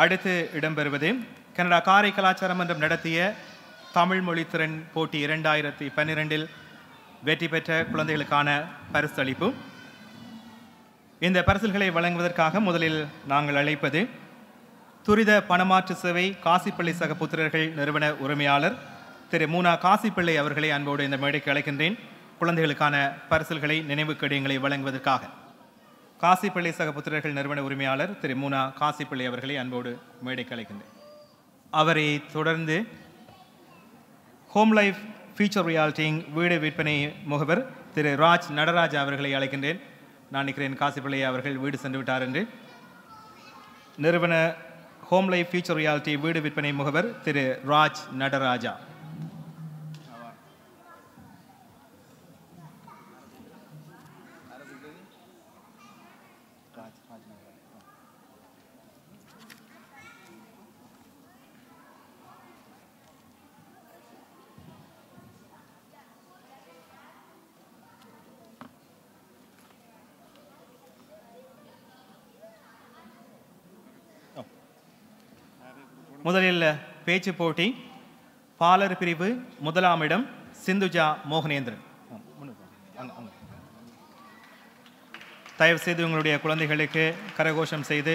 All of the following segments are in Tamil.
அடுத்து இடம்பெறுவது கனடா காரை கலாச்சார மன்றம் நடத்திய தமிழ் மொழித்திறன் போட்டி 2012 வெற்றி பெற்ற குழந்தைகளுக்கான பரிசளிப்பு. இந்த பரிசுகளை வழங்குவதற்காக முதலில் நாங்கள் அழைப்பது துரித பணமாற்று சேவை காசிப்பள்ளி சகபுத்திரர்கள் நிறுவன உரிமையாளர் திரு மூனா காசிப்பிள்ளை அவர்களை அன்போடு இந்த மேடைக்கு அழைக்கின்றேன். குழந்தைகளுக்கான பரிசுகளை நினைவு கடிதங்களை வழங்குவதற்காக காசிப்பள்ளி சகபுத்திரர்கள் நிறுவன உரிமையாளர் திரு மூனா காசிப்பிள்ளை அவர்களை அன்போடு மேடைக்கு அழைக்கின்றேன். அவரை தொடர்ந்து ஹோம் லைஃப் ஃபியூச்சர் ரியாலிட்டிங் வீடு விற்பனை முகவர் திரு ராஜ் நடராஜா அவர்களை அழைக்கின்றேன். நான் நினைக்கிறேன் காசிப்பிள்ளை அவர்கள் வீடு சென்று விட்டார் என்று. நிறுவன ஹோம் லைஃப் ஃபியூச்சர் ரியாலிட்டி வீடு விற்பனை முகவர் திரு ராஜ் நடராஜா. முதலில் பேச்சு போட்டி பாலர் பிரிவு முதலாம் இடம் சிந்துஜா மோகனேந்திரன். தயவு செய்து உங்களுடைய குழந்தைகளுக்கு கரகோஷம் செய்து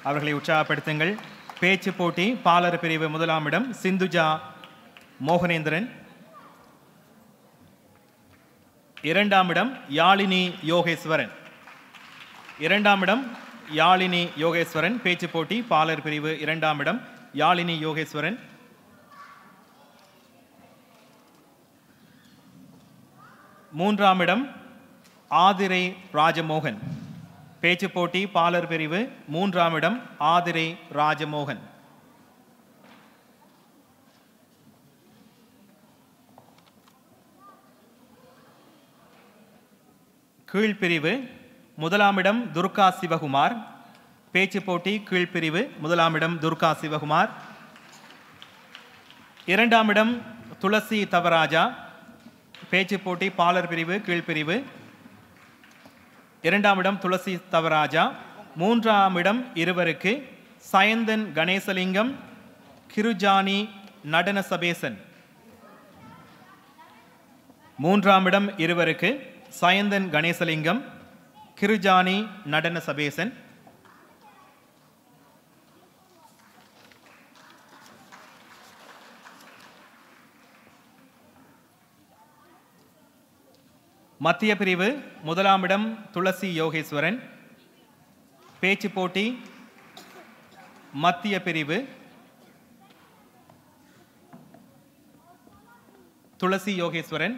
அவர்களை உற்சாகப்படுத்துங்கள். பேச்சு போட்டி பாலர் பிரிவு முதலாம் இடம் சிந்துஜா மோகனேந்திரன். இரண்டாம் இடம் யாழினி யோகேஸ்வரன். இரண்டாம் இடம் யாழினி யோகேஸ்வரன். பேச்சு போட்டி பாலர் பிரிவு இரண்டாம் இடம் யாழினி யோகேஸ்வரன். மூன்றாம் இடம் ஆதிரை ராஜமோகன். பேச்சு போட்டி பாலர் பிரிவு மூன்றாம் இடம் ஆதிரை ராஜமோகன். கீழ்பிரிவு முதலாம் இடம் துர்கா சிவகுமார். பேச்சு போட்டி கீழ்பிரிவு முதலாம் இடம் துர்கா சிவகுமார். இரண்டாம் இடம் துளசி தவராஜா. பேச்சு போட்டி பாலர் பிரிவு கீழ்பிரிவு இரண்டாம் இடம் துளசி தவராஜா. மூன்றாம் இடம் இருவருக்கு சயந்தன் கணேசலிங்கம் கிருஜானி நடன சபேசன். மூன்றாம் இடம் இருவருக்கு சயந்தன் கணேசலிங்கம் கிருஜானி நடன சபேசன். மத்திய பிரிவு முதலாம் இடம் துளசி யோகேஸ்வரன். பேச்சு போட்டி மத்திய பிரிவு துளசி யோகேஸ்வரன்.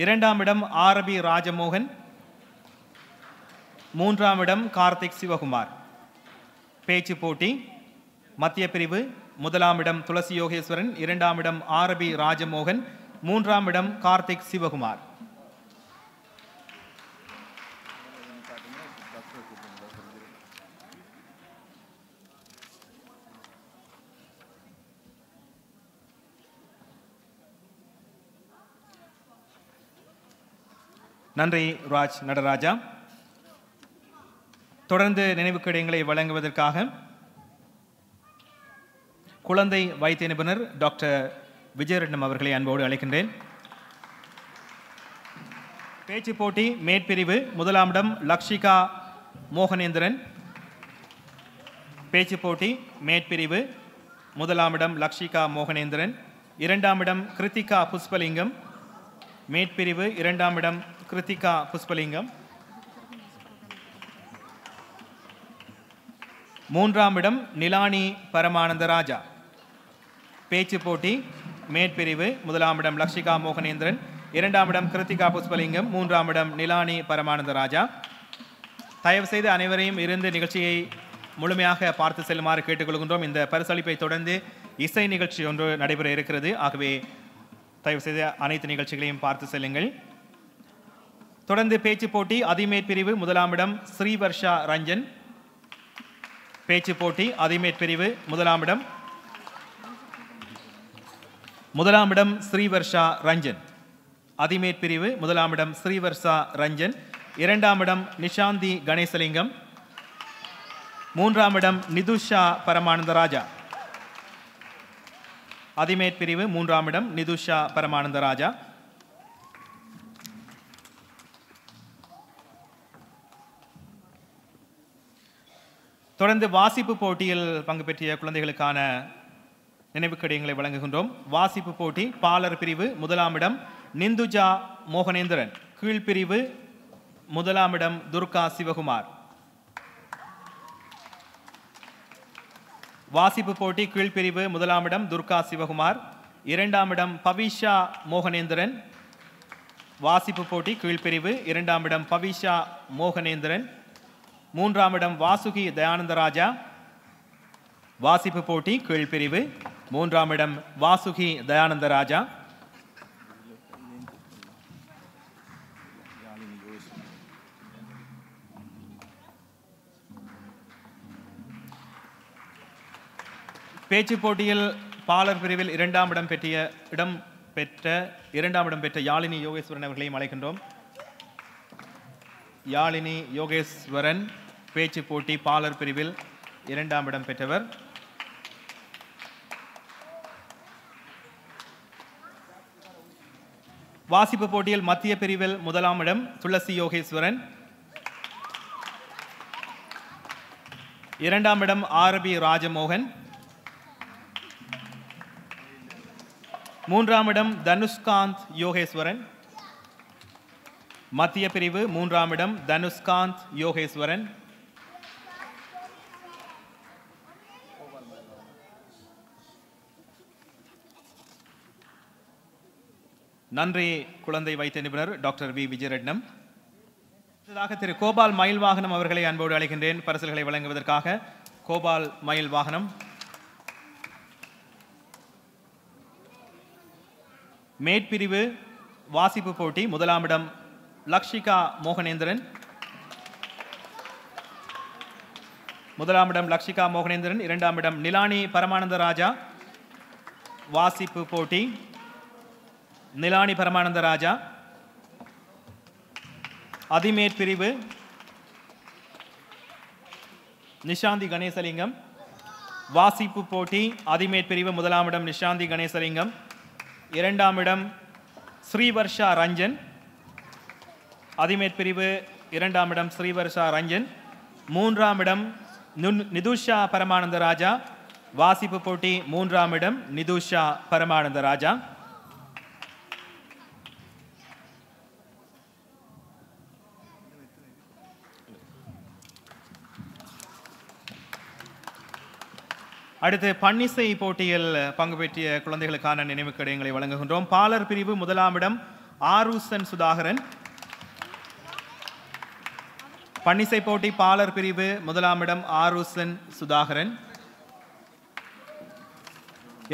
இரண்டாம் இடம் ஆரபி ராஜமோகன். மூன்றாம் இடம் கார்த்திக் சிவகுமார். பேச்சு போட்டி மத்திய பிரிவு முதலாம் இடம் துளசி யோகேஸ்வரன். இரண்டாம் இடம் ஆரபி ராஜமோகன். மூன்றாம் இடம் கார்த்திக் சிவகுமார். நன்றி ராஜ் நடராஜா. தொடர்ந்து நினைவு கடிதங்களை வழங்குவதற்காக குழந்தை வைத்திய நிபுணர் டாக்டர் விஜயரட்னம் அவர்களை அன்போடு அழைக்கின்றேன். பேச்சு போட்டி மேற்பிரிவு முதலாம் இடம் லக்ஷிகா மோகனேந்திரன். பேச்சு போட்டி மேற்பிரிவு முதலாம் இடம் லக்ஷிகா மோகனேந்திரன். இரண்டாம் இடம் கிருத்திகா புஷ்பலிங்கம். மேற்பிரிவு இரண்டாம் இடம் கிருத்திகா புஷ்பலிங்கம். மூன்றாம் இடம் நிலானி பரமானந்த ராஜா. பேச்சு போட்டி மேற்பிரிவு முதலாம் இடம் லக்ஷிகா மோகனேந்திரன். இரண்டாம் இடம் கிருத்திகா புஷ்பலிங்கம். மூன்றாம் இடம் நிலானி பரமானந்த ராஜா. தயவு செய்து அனைவரையும் இருந்து நிகழ்ச்சியை முழுமையாக பார்த்து செல்லுமாறு கேட்டுக்கொள்கின்றோம். இந்த பரிசளிப்பை தொடர்ந்து இசை நிகழ்ச்சி ஒன்று நடைபெற இருக்கிறது. ஆகவே தயவு செய்து அனைத்து நிகழ்ச்சிகளையும் பார்த்து செல்லுங்கள். தொடர்ந்து பேச்சு போட்டி அதிமேற்பிரிவு முதலாம் இடம் ஸ்ரீவர்ஷா ரஞ்சன். பேச்சு போட்டி அதிமேற்பிரிவு முதலாம் இடம் ஸ்ரீவர்ஷா ரஞ்சன். அதிமேற்பிரிவு முதலாம் இடம் ஸ்ரீவர்ஷா ரஞ்சன். இரண்டாம் இடம் நிஷாந்தி கணேசலிங்கம். மூன்றாம் இடம் நிதுஷா பரமானந்த ராஜா. அதிமேற் பிரிவு மூன்றாம் இடம் நிதுஷா பரமானந்த ராஜா. தொடர்ந்து வாசிப்பு போட்டியில் பங்கு பெற்றிய குழந்தைகளுக்கான நினைவு கடிதங்களை வழங்குகின்றோம். வாசிப்பு போட்டி பாலர் பிரிவு முதலாம் இடம் நிந்துஜா மோகனேந்திரன். கீழ்பிரிவு முதலாம் இடம் துர்கா சிவகுமார். வாசிப்பு போட்டி கீழ்பிரிவு முதலாம் இடம் துர்கா சிவகுமார். இரண்டாம் இடம் பவிஷா மோகனேந்திரன். வாசிப்பு போட்டி கீழ்பிரிவு இரண்டாம் இடம் பவிஷா மோகனேந்திரன். மூன்றாம் இடம் வாசுகி தயானந்தராஜா. வாசிப்பு போட்டி கீழ்பிரிவு மூன்றாம் இடம் வாசுகி தயானந்தராஜா. பேச்சு போட்டியில் பாலர் பிரிவில் இரண்டாம் இடம் பெற்ற யாழினி யோகேஸ்வரன் அவர்களையும் அழைக்கின்றோம். யாழினி யோகேஸ்வரன் பேச்சு போட்டி பாலர் பிரிவில் இரண்டாம் இடம் பெற்றவர். வாசிப்பு போட்டியில் மத்திய பிரிவில் முதலாம் இடம் துளசி யோகேஸ்வரன். இரண்டாம் இடம் ஆர்பி ராஜமோகன். மூன்றாம் இடம் தனுஷ்காந்த் யோகேஸ்வரன். மத்திய பிரிவு மூன்றாம் இடம் தனுஷ்காந்த் யோகேஸ்வரன். நன்றி குழந்தை வைத்திய நிபுணர் டாக்டர் வி விஜயரட்னம். திரு கோபால் மயில் வாகனம் அவர்களை அன்போடு அழைக்கின்றேன் பரிசுகளை வழங்குவதற்காக. கோபால் மயில் வாகனம். மேற்பிரிவு வாசிப்பு போட்டி முதலாம் இடம் லக்ஷிகா மோகனேந்திரன். முதலாம் இடம் லக்ஷிகா மோகனேந்திரன். இரண்டாம் இடம் நிலானி பரமானந்த ராஜா. வாசிப்பு போட்டி நிலானி பரமானந்த ராஜா. அதிமேற்பிரிவு நிஷாந்தி கணேசலிங்கம். வாசிப்பு போட்டி அதிமேற்பிரிவு முதலாம் இடம் நிஷாந்தி கணேசலிங்கம். இரண்டாம் இடம் ஸ்ரீவர்ஷா ரஞ்சன். அதிமேற்பிரிவு இரண்டாம் இடம் ஸ்ரீவர்ஷா ரஞ்சன். மூன்றாம் இடம் நிதுஷா பரமானந்த ராஜா. வாசிப்பு போட்டி மூன்றாம் இடம் நிதுஷா பரமானந்த ராஜா. அடுத்து பன்னிசை போட்டியில் பங்கு பெற்றிய குழந்தைகளுக்கான நினைவு கடிதங்களை வழங்குகின்றோம். பாலர் பிரிவு முதலாம் இடம் ஆரூசன் சுதாகரன். பன்னிசை போட்டி பாலர் பிரிவு முதலாம் இடம் ஆரூசன் சுதாகரன்.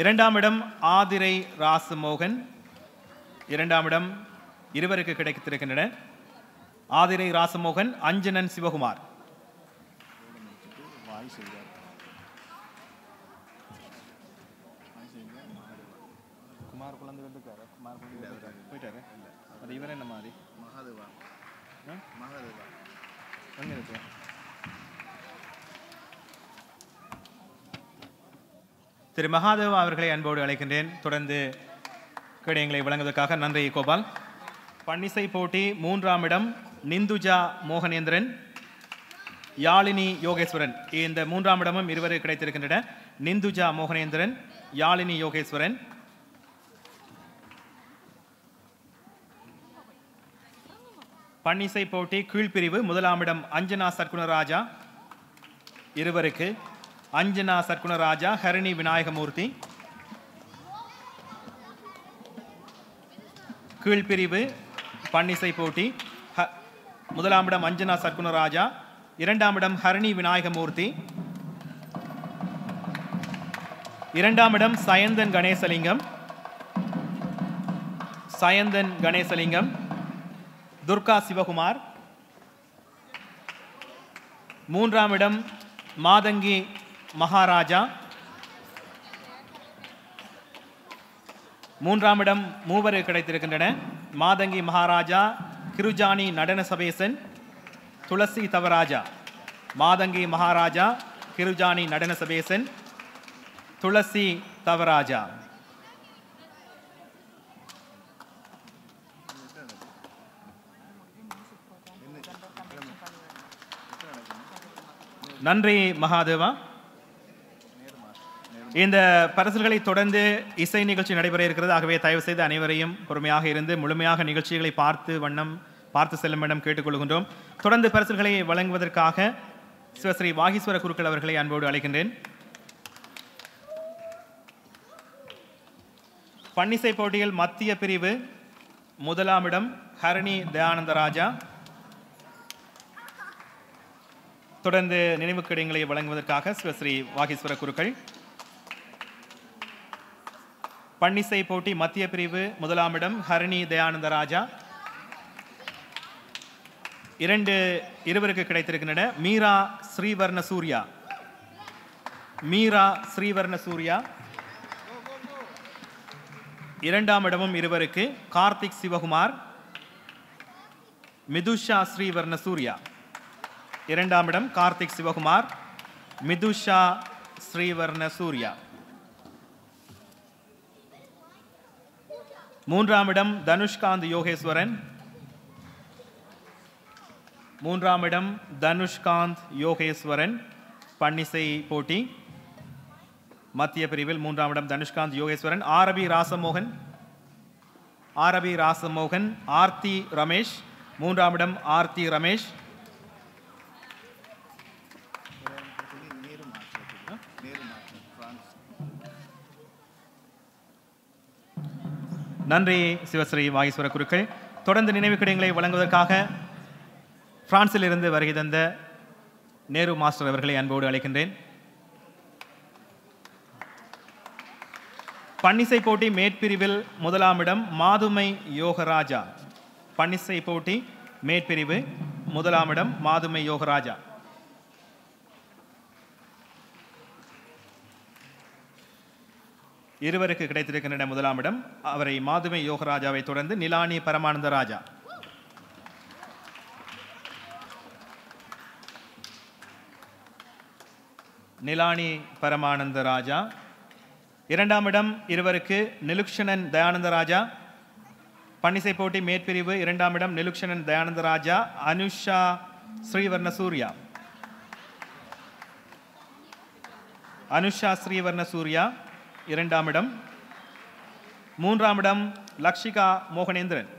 இரண்டாம் இடம் ஆதிரை ராசமோகன். இரண்டாம் இடம் இருவருக்கு கிடைத்திருக்கின்றன. ஆதிரை ராசமோகன், அஞ்சனன் சிவகுமார். இவர் என்ன மாதிரி திரு மகாதேவா அவர்களை அன்போடு அழைக்கின்றேன். தொடர்ந்து கடிதங்களை வழங்குவதற்காக. நன்றி கோபால். பன்னிசை போட்டி மூன்றாம் இடம் நிந்துஜா மோகனேந்திரன், யாழினி யோகேஸ்வரன். இந்த மூன்றாம் இடமும் இருவரு கிடைத்திருக்கின்றன. நிந்துஜா மோகனேந்திரன், யாழினி யோகேஸ்வரன். பன்னிசை போட்டி கீழ்பிரிவு முதலாம் இடம் அஞ்சனா சர்க்குணராஜா. இருவருக்கு அஞ்சனா சர்க்குணராஜா, ஹரிணி விநாயகமூர்த்தி. கீழ்பிரிவு பன்னிசை போட்டி முதலாம் இடம் அஞ்சனா சர்க்குணராஜா. இரண்டாம் இடம் ஹரிணி விநாயகமூர்த்தி. இரண்டாம் இடம் சயந்தன் கணேசலிங்கம். சயந்தன் கணேசலிங்கம். துர்கா சிவகுமார். மூன்றாம் இடம் மாதங்கி மகாராஜா. மூன்றாம் இடம் மூவரு கிடைத்திருக்கின்றன. மாதங்கி மகாராஜா, கிருஜானி நடன சபேசன், துளசி தவராஜா. மாதங்கி மகாராஜா, கிருஜானி நடன சபேசன், துளசி தவராஜா. நன்றி மகாதேவா. இந்த பரிசுகளை தொடர்ந்து இசை நிகழ்ச்சி நடைபெற இருக்கிறது. ஆகவே தயவு செய்து அனைவரையும் பொறுமையாக இருந்து முழுமையாக நிகழ்ச்சிகளை பார்த்து செல்லும் இடம் கேட்டுக்கொள்கின்றோம். தொடர்ந்து பரிசுகளை வழங்குவதற்காக சிவஸ்ரீ வாகீஸ்வர குருக்கள் அவர்களை அன்போடு அழைக்கின்றேன். பன்னிசை போட்டியில் மத்திய பிரிவு முதலாம் இடம் ஹரணி தயானந்த ராஜா. தொடர்ந்து நினைவு கடிதங்களை வழங்குவதற்காக சிவஸ்ரீ வாகீஸ்வர குருக்கள். பன்னிசை போட்டி மத்திய பிரிவு முதலாம் இடம் ஹரணி தயானந்த ராஜா. இருவருக்கு கிடைத்திருக்கின்றன. மீரா ஸ்ரீவர்ண சூர்யா. இரண்டாம் இடமும் இருவருக்கு. கார்த்திக் சிவகுமார், மிதுஷா ஸ்ரீவர்ண சூர்யா. இரண்டாம் இடம் கார்த்திக் சிவகுமார், மிதுஷா ஸ்ரீவர்ண சூர்யா. மூன்றாம் இடம் தனுஷ்காந்த் யோகேஸ்வரன். பன்னிசை போட்டி மத்திய பிரிவில் மூன்றாம் இடம் தனுஷ்காந்த் யோகேஸ்வரன். ஆரபி ராசமோகன், ஆர்த்தி ரமேஷ். மூன்றாம் இடம் ஆர்த்தி ரமேஷ். நன்றி சிவஸ்ரீ வாகீஸ்வர குருக்கள். தொடர்ந்து நினைவு கடிதங்களை வழங்குவதற்காக பிரான்சில் இருந்து வருகை தந்த நேரு மாஸ்டர் அவர்களை அன்போடு அழைக்கின்றேன். பன்னிசை போட்டி மேற்பிரிவில் முதலாம் இடம் மாதுமை யோகராஜா. பன்னிசை போட்டி மேற்பிரிவு முதலாம் இடம் மாதுமை யோகராஜா. இருவருக்கு கிடைத்திருக்கின்றன முதலாம் இடம். அவரை மாதுமை யோகராஜாவை தொடர்ந்து நிலானி பரமானந்த ராஜா. இரண்டாம் இடம் இருவருக்கு நிலுக்ஷணன் தயானந்த ராஜா. பன்னிசை போட்டி மேற்பிரிவு இரண்டாம் இடம் நிலுக்ஷணன் தயானந்த ராஜா, அனுஷா ஸ்ரீவர்ண சூர்யா இரண்டாம் இடம். மூன்றாம் இடம் லக்ஷிகா மோகனேந்திரன்.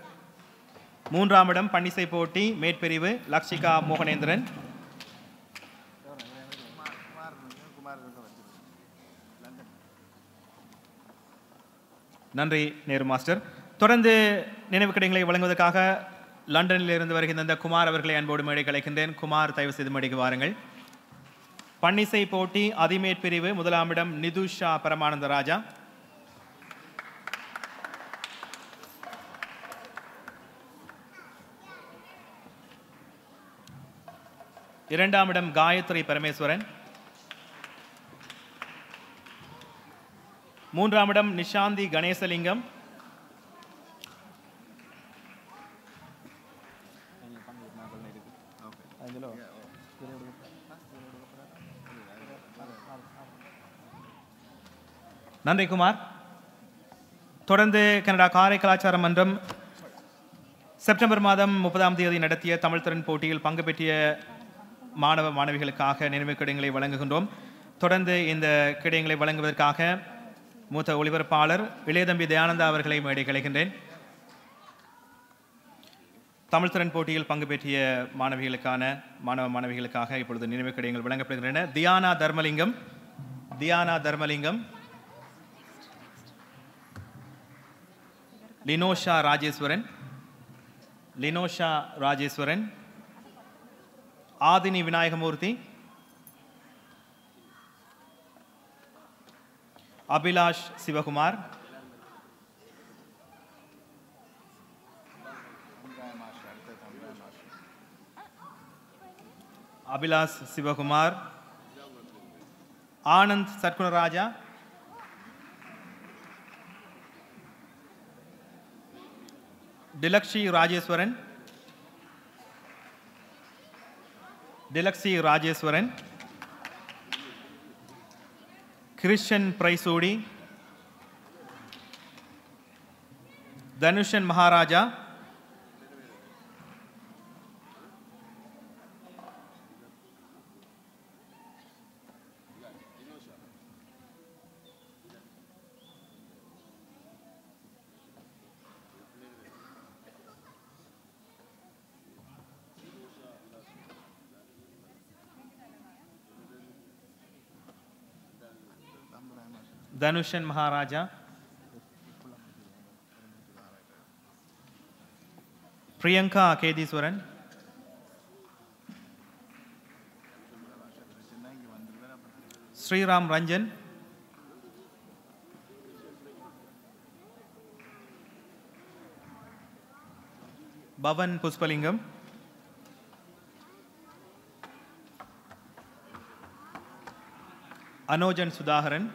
மூன்றாம் இடம் பன்னிசை போட்டி மேற்பிரிவு லக்ஷிகா மோகனேந்திரன். நன்றி நேரு மாஸ்டர். தொடர்ந்து நினைவு கடிதங்களை வழங்குவதற்காக லண்டனில் இருந்து வருகின்ற குமார் அவர்களை அன்போடு மேடைக்கு அழைக்கின்றேன். குமார், தயவு செய்து மேடைக்கு வாருங்கள். பன்னிசை போட்டி அதிமேற்பிரிவு முதலாம் இடம் நிதுஷா பரமானந்த ராஜா. இரண்டாம் இடம் காயத்ரி பரமேஸ்வரன். மூன்றாம் இடம் நிஷாந்தி கணேசலிங்கம். நன்றி குமார். தொடர்ந்து கனடா காரை கலாச்சார மன்றம் செப்டம்பர் மாதம் 30ஆம் தேதி நடத்திய தமிழ் திறன் போட்டியில் பங்கு பெற்றிய மாணவ மாணவிகளுக்காக நினைவு கடிதங்களை வழங்குகின்றோம். தொடர்ந்து இந்த கடிதங்களை வழங்குவதற்காக மூத்த ஒளிபரப்பாளர் இளையதம்பி தயானந்தா அவர்களை மேடைக்கு அழைக்கின்றேன். தமிழ் திறன் போட்டியில் பங்கு பெற்றிய மாணவ மாணவிகளுக்காக இப்பொழுது நினைவு கடிதங்கள் வழங்கப்படுகின்றன. தியானா தர்மலிங்கம், லினோஷா ராஜேஸ்வரன், ஆதினி விநாயகமூர்த்தி, அபிலாஷ் சிவகுமார், ஆனந்த் சத்குணராஜா, டிலக்ஷி ராஜேஸ்வரன், கிருஷ்ணன் பிரைசூடி, தனுஷன் மகாராஜா, தனுஷன் மகாராஜா, பிரியங்கா கேதீஸ்வரன், ஸ்ரீராம் ரஞ்சன், பவன் புஷ்பலிங்கம், அனோஜன் சுதாகரன்,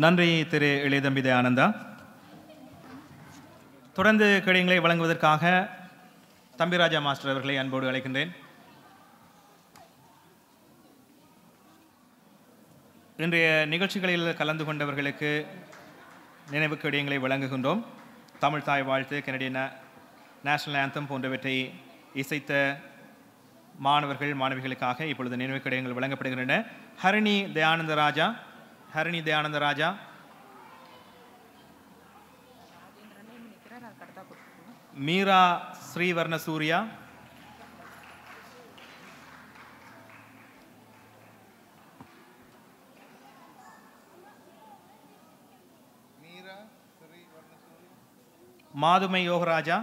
நன்றி திரு இளையதம்பி ஆனந்தா. தொடர்ந்து கேடயங்களை வழங்குவதற்காக தம்பிராஜா மாஸ்டர் அவர்களை அன்போடு அழைக்கின்றேன். இன்றைய நிகழ்ச்சிகளில் கலந்து கொண்டவர்களுக்கு நினைவு கேடயங்களை வழங்குகின்றோம். தமிழ் தாய் வாழ்த்து, கனடிய நேஷனல் ஆந்தம் போன்றவற்றை இசைத்த மாணவர்கள் மாணவிகளுக்காக இப்பொழுது நினைவு கேடயங்கள் வழங்கப்படுகின்றன. ஹரிணி தயானந்த ராஜா, ஹரிணி தயானந்த ராஜா, மீரா ஸ்ரீவர்ண சூர்யா, மாதுமை யோகராஜா,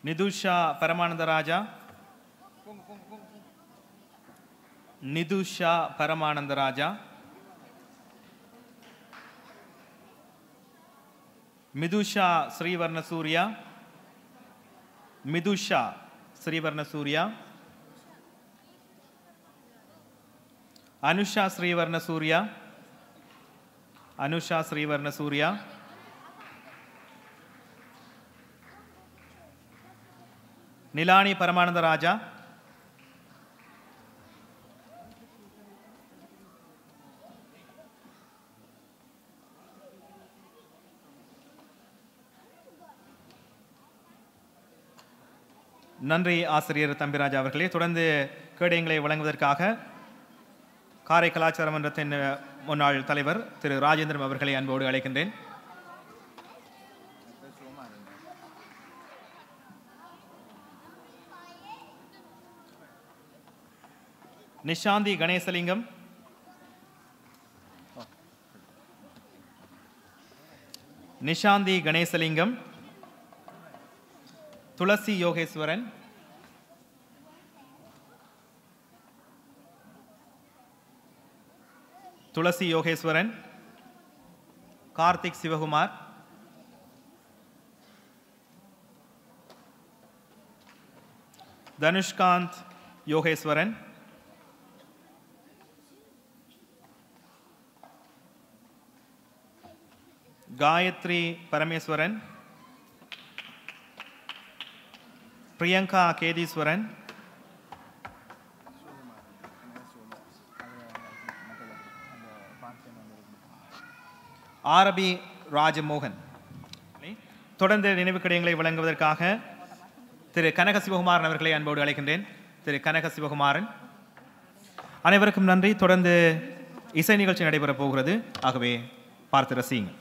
நிதுஷா பரமானந்த ராஜா, நிதுஷா பரமானந்த ராஜா, மிதுஷா ஸ்ரீவர்ண சூர்யா, மிதுஷா ஸ்ரீவர்ண சூர்யா, அனுஷா ஸ்ரீவர்ண சூர்யா, அனுஷா ஸ்ரீவர்ண சூர்யா, நிலானி பரமானந்த ராஜா, நன்றி ஆசிரியர் தம்பிராஜா அவர்களே. தொடர்ந்து கேடயங்களை வழங்குவதற்காக காரை கலாச்சார மன்றத்தின் முன்னாள் தலைவர் திரு ராஜேந்திரன் அவர்களை அன்போடு அழைக்கின்றேன். நிஷாந்தி கணேசலிங்கம், நிஷாந்தி கணேசலிங்கம், துளசி யோகேஸ்வரன், துளசி யோகேஸ்வரன், கார்த்திக் சிவகுமார், தனுஷ்காந்த் யோகேஸ்வரன், காயத்ரி பரமேஸ்வரன், பிரியங்கா கேதீஸ்வரன், ஆரபி ராஜமோகன். தொடர்ந்து நினைவு கடிதங்களை வழங்குவதற்காக திரு கனக சிவகுமாரன் அவர்களை அன்போடு அழைக்கின்றேன். திரு கனக சிவகுமாரன். அனைவருக்கும் நன்றி. தொடர்ந்து இசை நிகழ்ச்சி நடைபெறப் போகிறது. ஆகவே பார்த்து ரசியுங்கள்.